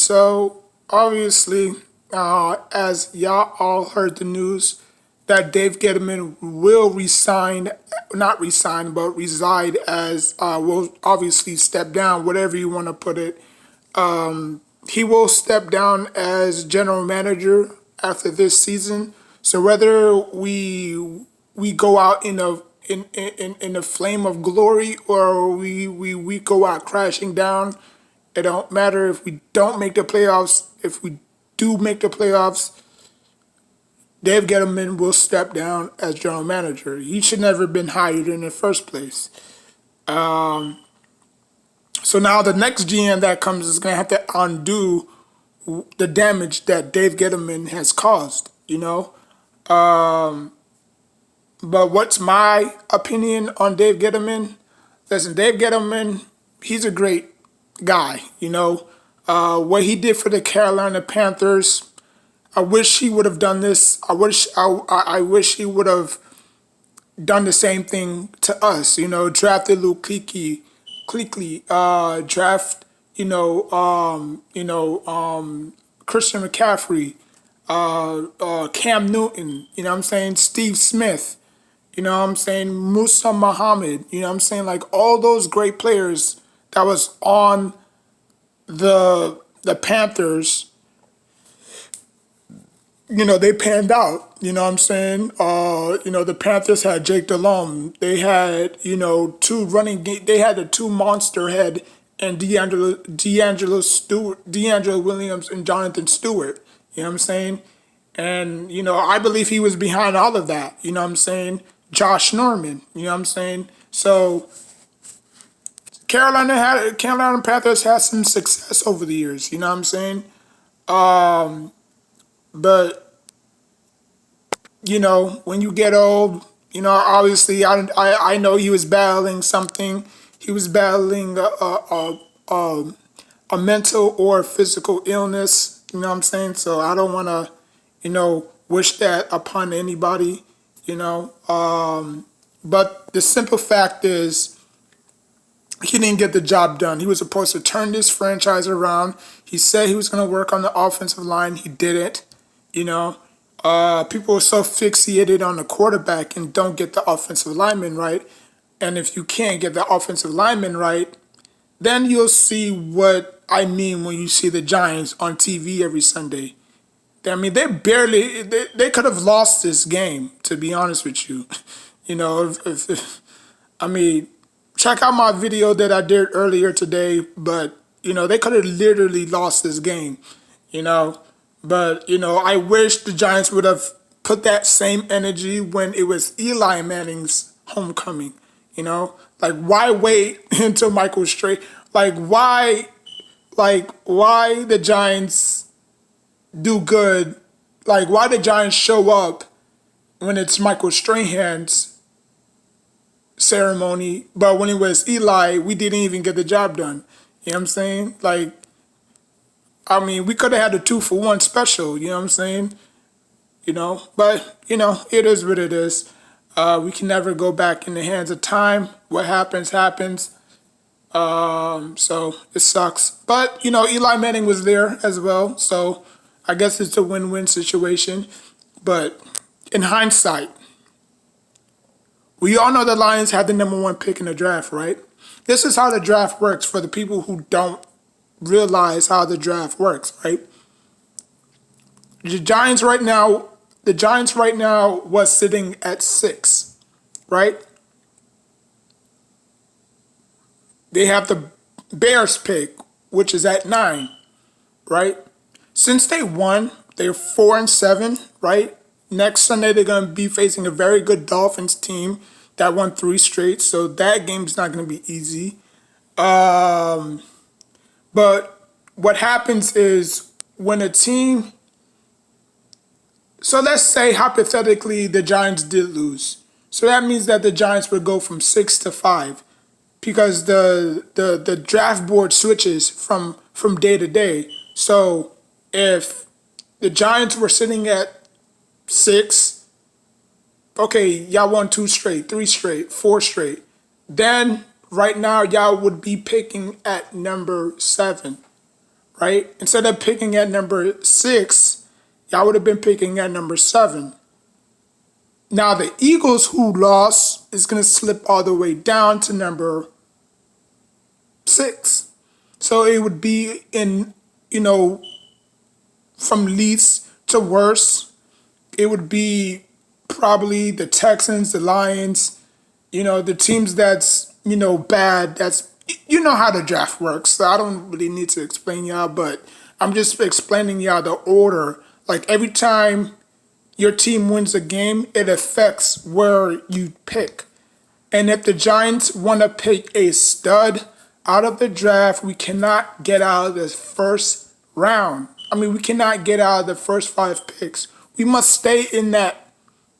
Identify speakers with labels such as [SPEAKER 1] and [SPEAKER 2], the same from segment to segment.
[SPEAKER 1] So obviously, as y'all all heard the news, that Dave Gettleman will resign, not resign, but reside as, will obviously step down, whatever you want to put it. He will step down as general manager after this season. So whether we go out in a flame of glory, or we go out crashing down, it don't matter if we don't make the playoffs. If we do make the playoffs, Dave Gettleman will step down as general manager. He should never have been hired in the first place. So now the next GM that comes is going to have to undo the damage that Dave Gettleman has caused, you know? But what's my opinion on Dave Gettleman? Listen, Dave Gettleman, he's a great guy, you know? What he did for the Carolina Panthers, I wish he would have done this. I wish he would have done the same thing to us. You know, drafted Luke Kuechly, draft, Christian McCaffrey, Cam Newton. You know what I'm saying? Steve Smith. You know what I'm saying? Musa Muhammad. You know what I'm saying? Like all those great players that was on the Panthers, you know, they panned out. You know what I'm saying? The Panthers had Jake Delhomme. They had, they had the two monster head and D'Angelo Williams and Jonathan Stewart. You know what I'm saying? And, I believe he was behind all of that. You know what I'm saying? Josh Norman. You know what I'm saying? So Carolina Panthers had some success over the years. You know what I'm saying? But when you get old, obviously I know he was battling something. He was battling a mental or physical illness. You know what I'm saying? So I don't want to, wish that upon anybody. But the simple fact is, he didn't get the job done. He was supposed to turn this franchise around. He said he was going to work on the offensive line. He didn't. People are so fixated on the quarterback and don't get the offensive lineman right. And if you can't get the offensive lineman right, then you'll see what I mean when you see the Giants on TV every Sunday. I mean, they could have lost this game, to be honest with you. I mean, check out my video that I did earlier today, but, they could have literally lost this game, But, I wish the Giants would have put that same energy when it was Eli Manning's homecoming, Like, why wait until Michael Strahan? Why the Giants do good? Why the Giants show up when it's Michael Strahan's ceremony, but when it was Eli, we didn't even get the job done. You know what I'm saying? We could have had a 2-for-1 special, you know what I'm saying? But, it is what it is. We can never go back in the hands of time. What happens, happens. So it sucks. But, Eli Manning was there as well. So I guess it's a win-win situation. But in hindsight, we all know the Lions had the number 1 pick in the draft, right? This is how the draft works for the people who don't realize how the draft works, right? The Giants right now was sitting at 6, right? They have the Bears pick, which is at 9, right? Since they won, they're 4-7, right? Next Sunday, they're going to be facing a very good Dolphins team that won 3 straight, so that game's not going to be easy. But what happens is when a team... So let's say, hypothetically, the Giants did lose. So that means that the Giants would go from 6 to 5 because the draft board switches from day to day. So if the Giants were sitting at 6, okay, y'all won 2 straight, 3 straight, 4 straight. Then right now y'all would be picking at number 7, right? Instead of picking at number 6, y'all would have been picking at number 7. Now the Eagles, who lost, is going to slip all the way down to number 6. So it would be in, from least to worst. It would be probably the Texans, the Lions, the teams that's, bad. That's, how the draft works. So I don't really need to explain y'all, but I'm just explaining y'all the order. Like every time your team wins a game, it affects where you pick. And if the Giants want to pick a stud out of the draft, we cannot get out of the first round. We cannot get out of the first 5 picks. We must stay in that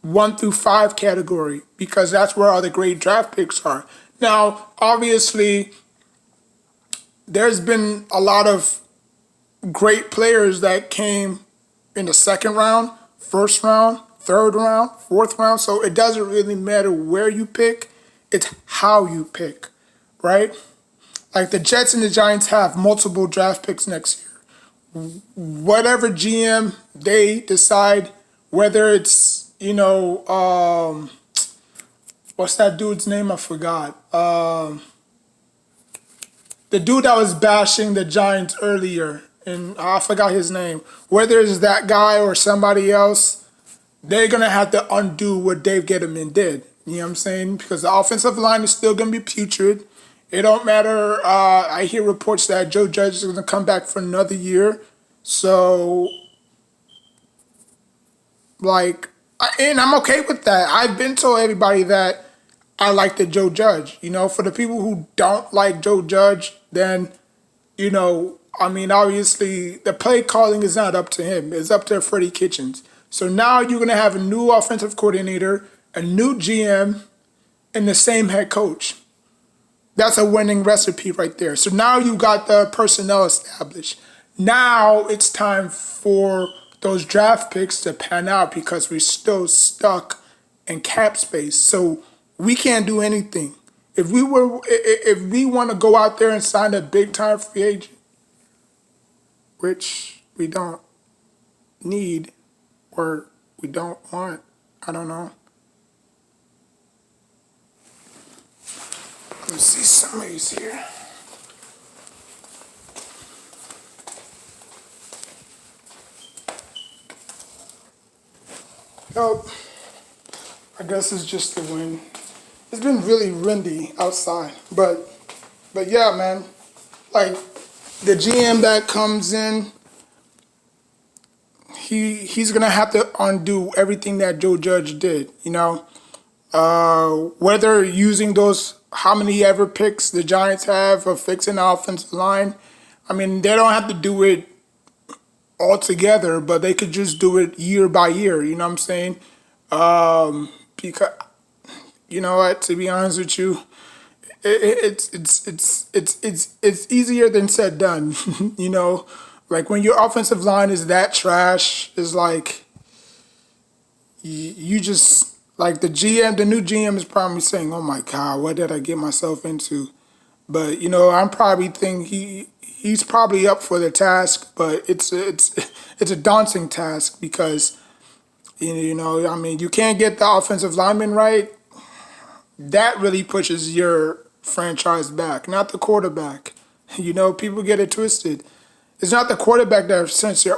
[SPEAKER 1] 1 through 5 category because that's where all the great draft picks are. Now, obviously, there's been a lot of great players that came in the second round, first round, third round, fourth round. So it doesn't really matter where you pick, it's how you pick, right? Like the Jets and the Giants have multiple draft picks next year. Whatever GM they decide, whether it's, what's that dude's name? I forgot. The dude that was bashing the Giants earlier, and I forgot his name. Whether it's that guy or somebody else, they're going to have to undo what Dave Gettleman did. You know what I'm saying? Because the offensive line is still going to be putrid. It don't matter. I hear reports that Joe Judge is going to come back for another year. So, and I'm okay with that. I've been told everybody that I like the Joe Judge. For the people who don't like Joe Judge, then, obviously the play calling is not up to him. It's up to Freddie Kitchens. So now you're going to have a new offensive coordinator, a new GM, and the same head coach. That's a winning recipe right there. So now you got the personnel established. Now it's time for those draft picks to pan out because we're still stuck in cap space. So we can't do anything. If we want to go out there and sign a big time free agent, which we don't need or we don't want, I don't know. Let me see some of these here. Oh, I guess it's just the wind. It's been really windy outside, but yeah, man. Like the GM that comes in, he's gonna have to undo everything that Joe Judge did. Whether using those how many ever picks the Giants have for fixing the offensive line, they don't have to do it all together, but they could just do it year by year. You know what I'm saying? Because you know what? To be honest with you, it's easier than said done. Like when your offensive line is that trash, is like you just like the GM, the new GM is probably saying, "Oh my God, what did I get myself into?" But I'm probably thinking he's probably up for the task, but it's a daunting task because you can't get the offensive lineman right. That really pushes your franchise back, not the quarterback. People get it twisted. It's not the quarterback that sends your.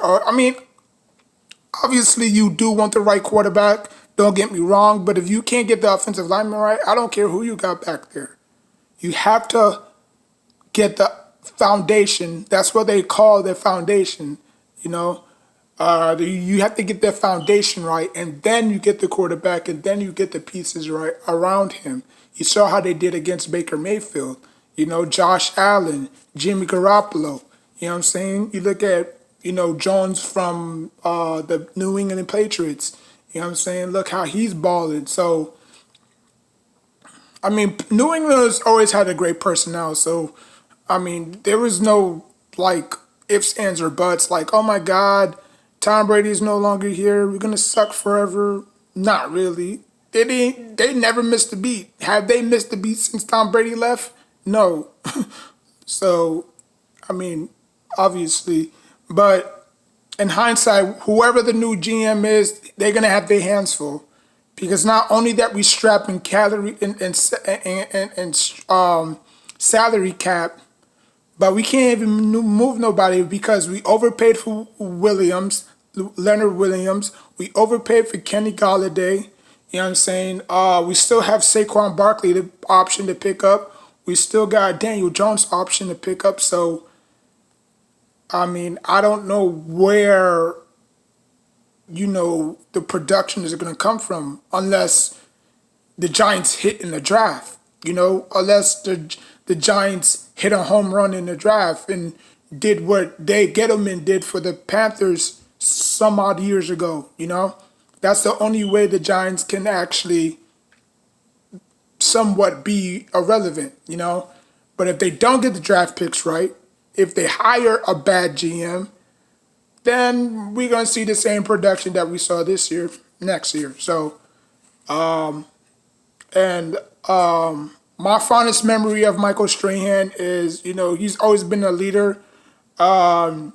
[SPEAKER 1] Obviously you do want the right quarterback. Don't get me wrong, but if you can't get the offensive lineman right, I don't care who you got back there. You have to get the foundation. That's what they call their foundation. You have to get their foundation right, and then you get the quarterback, and then you get the pieces right around him. You saw how they did against Baker Mayfield. Josh Allen, Jimmy Garoppolo. You know what I'm saying? You look at, Jones from the New England Patriots. You know what I'm saying? Look how he's balling. So, New England has always had a great personnel. So, there was no, ifs, ands, or buts. Like, oh my God, Tom Brady is no longer here. We're going to suck forever. Not really. They never missed a beat. Have they missed a beat since Tom Brady left? No. So, obviously. But in hindsight, whoever the new GM is, they're gonna have their hands full, because not only that we strapping calorie and salary cap, but we can't even move nobody because we overpaid for Williams, Leonard Williams. We overpaid for Kenny Galladay. You know what I'm saying? We still have Saquon Barkley, the option to pick up. We still got Daniel Jones option to pick up. So, I mean, I don't know where, the production is going to come from unless the Giants hit in the draft. Unless the Giants hit a home run in the draft and did what Dave Gettleman did for the Panthers some odd years ago. That's the only way the Giants can actually somewhat be irrelevant. But if they don't get the draft picks right, if they hire a bad GM, then we're gonna see the same production that we saw this year, next year. So, and my fondest memory of Michael Strahan is, he's always been a leader. From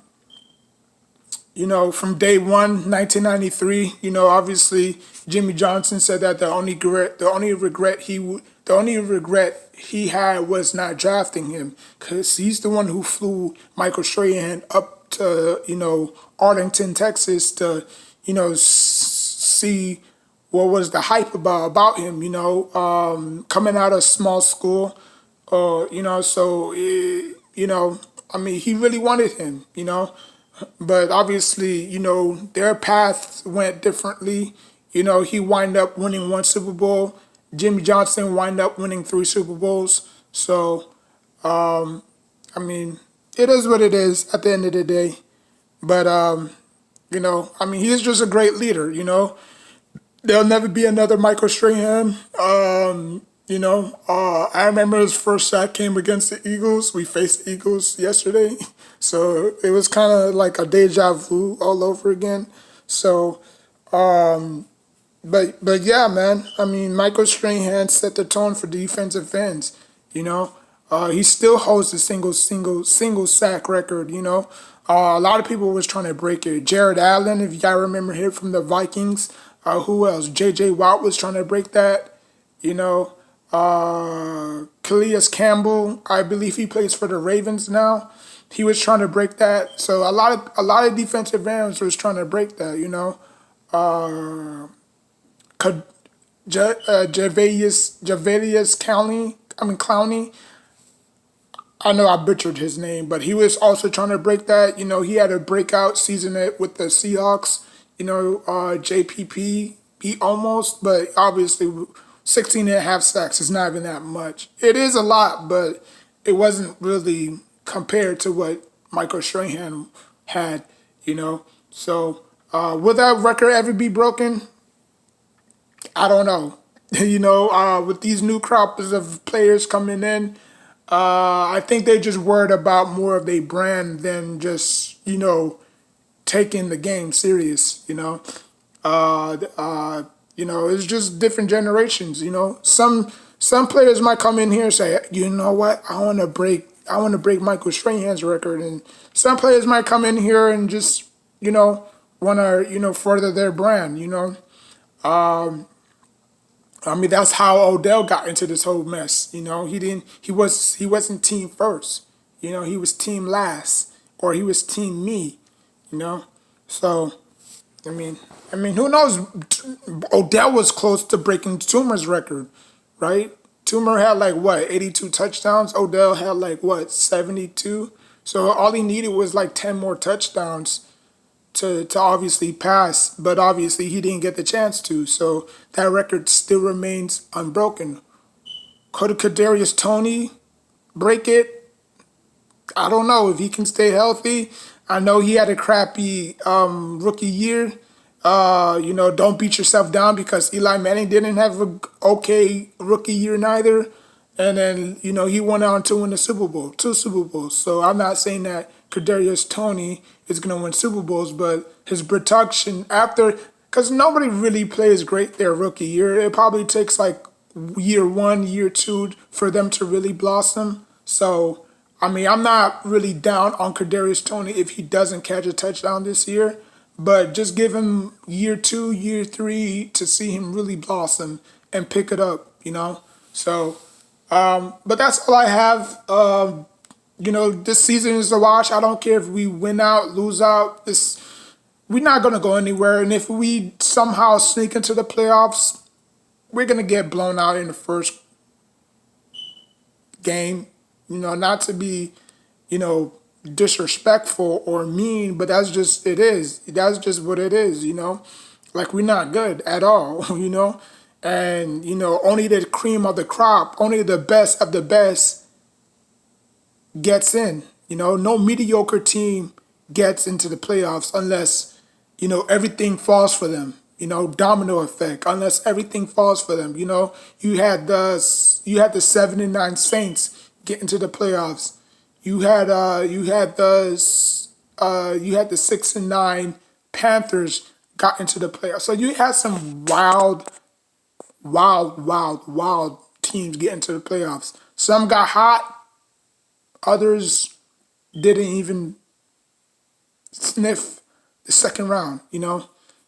[SPEAKER 1] day one, 1993. Obviously Jimmy Johnson said that the only regret he had was not drafting him, because he's the one who flew Michael Strahan up to Arlington, Texas to see what was the hype about him. Coming out of small school, so I mean, he really wanted him. But obviously, their paths went differently. He wind up winning 1 Super Bowl. Jimmy Johnson wind up winning 3 Super Bowls. So, I mean, it is what it is at the end of the day. But, I mean, he's just a great leader. There'll never be another Michael Strahan. I remember his first sack came against the Eagles. We faced the Eagles yesterday. So it was kind of like a deja vu all over again. So, but yeah, man. I mean, Michael Strahan set the tone for defensive ends. He still holds the single sack record. A lot of people was trying to break it. Jared Allen, if y'all remember him from the Vikings. Who else? J.J. Watt was trying to break that. Calais Campbell, I believe he plays for the Ravens now. He was trying to break that. So a lot of defensive ends was trying to break that. Javarius Clowney. I know I butchered his name, but he was also trying to break that. He had a breakout season with the Seahawks. JPP, he almost, but obviously 16 and a half sacks is not even that much. It is a lot, but it wasn't really compared to what Michael Strahan had. So will that record ever be broken? I don't know. With these new crops of players coming in, I think they're just worried about more of their brand than just, taking the game serious. It's just different generations. Some players might come in here and say, you know what, I want to break Michael Strahan's record, and some players might come in here and just want to further their brand. I mean, that's how Odell got into this whole mess. He wasn't team first. He was team last, or he was team me. So, I mean, who knows? Odell was close to breaking Toomer's record, right? Toomer had 82 touchdowns. Odell had 72. So all he needed was 10 more touchdowns to obviously pass, but obviously he didn't get the chance to. So that record still remains unbroken. Could Kadarius Toney break it? I don't know if he can stay healthy. I know he had a crappy rookie year. Don't beat yourself down because Eli Manning didn't have an okay rookie year neither. And then, he went on to win the Super Bowl, 2 Super Bowls. So I'm not saying that Kadarius Toney is going to win Super Bowls, but his production after, because nobody really plays great their rookie year. It probably takes year 1, year 2 for them to really blossom. So I mean, I'm not really down on Kadarius Toney if he doesn't catch a touchdown this year, but just give him year 2, year 3 to see him really blossom and pick it up, you know? So, but that's all I have. This season is a wash. I don't care if we win out, lose out. We're not gonna go anywhere. And if we somehow sneak into the playoffs, we're gonna get blown out in the first game. Not to be, you know, disrespectful or mean, but that's just it is. That's just what it is. Like we're not good at all, And only the cream of the crop, only the best of the best gets in. No mediocre team gets into the playoffs unless, everything falls for them. Domino effect. Unless everything falls for them. You had the 7-9 Saints get into the playoffs. You had the 6-9 Panthers got into the playoffs. So you had some wild, wild, wild, wild teams get into the playoffs. Some got hot, others didn't even sniff the second round.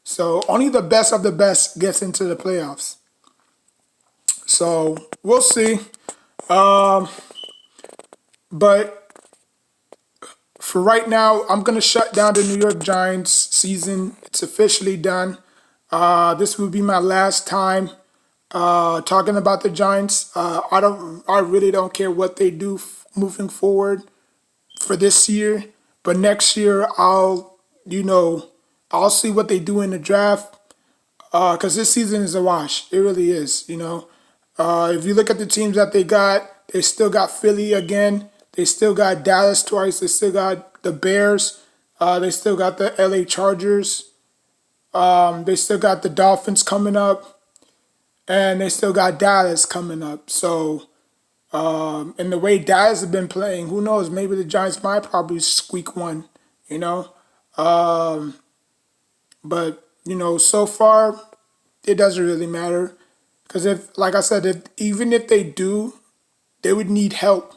[SPEAKER 1] So only the best of the best gets into the playoffs. So we'll see. But for right now, I'm going to shut down the New York Giants season. It's officially done. This will be my last time talking about the Giants. I really don't care what they do moving forward for this year. But next year, I'll see what they do in the draft. Because this season is a wash. It really is. If you look at the teams that they still got Philly again. They still got Dallas twice. They still got the Bears. They still got the LA Chargers. They still got the Dolphins coming up. And they still got Dallas coming up. So, and the way Dallas has been playing, who knows? Maybe the Giants might probably squeak one, But, so far, it doesn't really matter. Because like I said, even if they do, they would need help.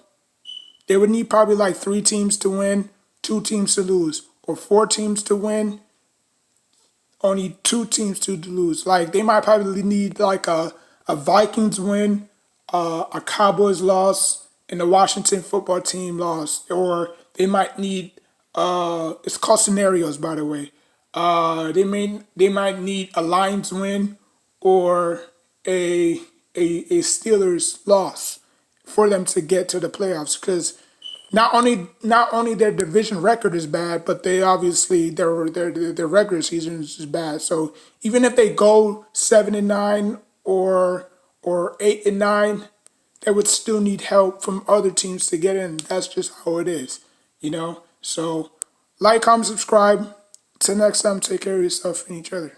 [SPEAKER 1] They would need probably like 3 teams to win, 2 teams to lose, or 4 teams to win, only 2 teams to lose. Like they might probably need like a Vikings win, a Cowboys loss, and the Washington football team loss. Or they might need it's called scenarios, by the way. They might need a Lions win or a Steelers loss for them to get to the playoffs, because not only their division record is bad, but they obviously their regular season is bad. So even if they go 7-9 or 8-9, they would still need help from other teams to get in. That's just how it is. So like, comment, subscribe. Till next time, take care of yourself and each other.